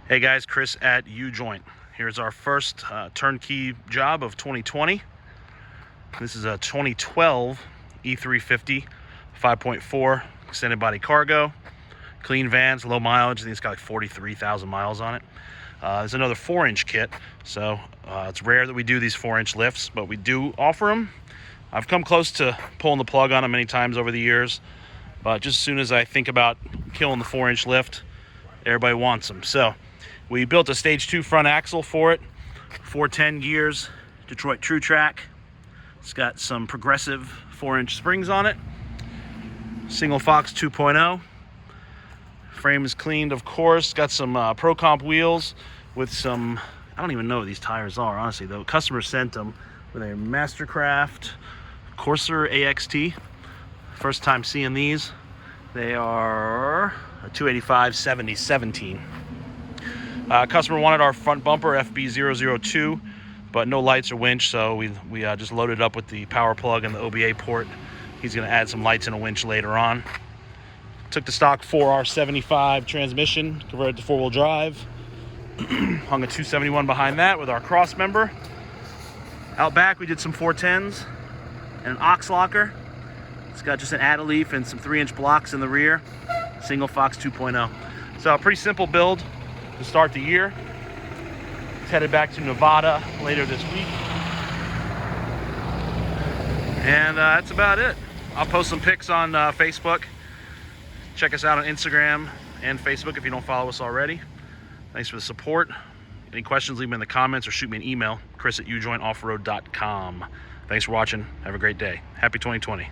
Hey guys, Chris at Ujoint. Here's our first turnkey job of 2020. This is a 2012 E350 5.4 extended body cargo. Clean vans, low mileage. I think it's got like 43,000 miles on it. There's another 4-inch kit, so it's rare that we do these 4-inch lifts, but we do offer them. I've come close to pulling the plug on them many times over the years, but just as soon as I think about killing the 4-inch lift, everybody wants them. So we built a stage 2 front axle for it, 410 gears, Detroit True Track. It's got some progressive 4-inch springs on it. Single Fox 2.0. Frame is cleaned, of course. Got some Pro Comp wheels with some, I don't even know what these tires are, honestly. The customer sent them with a Mastercraft Corsair AXT. First time seeing these. They are a 285/70/17. Customer wanted our front bumper FB002, but no lights or winch, so we just loaded it up with the power plug and the OBA port. He's going to add some lights and a winch later on. Took the stock 4R75 transmission, converted to 4-wheel drive. Hung a 271 behind that with our cross member. Out back we did some 410s and an aux locker. It's got just an add-a-leaf and some 3-inch blocks in the rear. Single Fox 2.0. So a pretty simple build to start the year. It's headed back to Nevada later this week. And that's about it. I'll post some pics on Facebook. Check us out on Instagram and Facebook if you don't follow us already. Thanks for the support. Any questions, leave them in the comments or shoot me an email, chris@ujointoffroad.com. Thanks for watching. Have a great day. Happy 2020.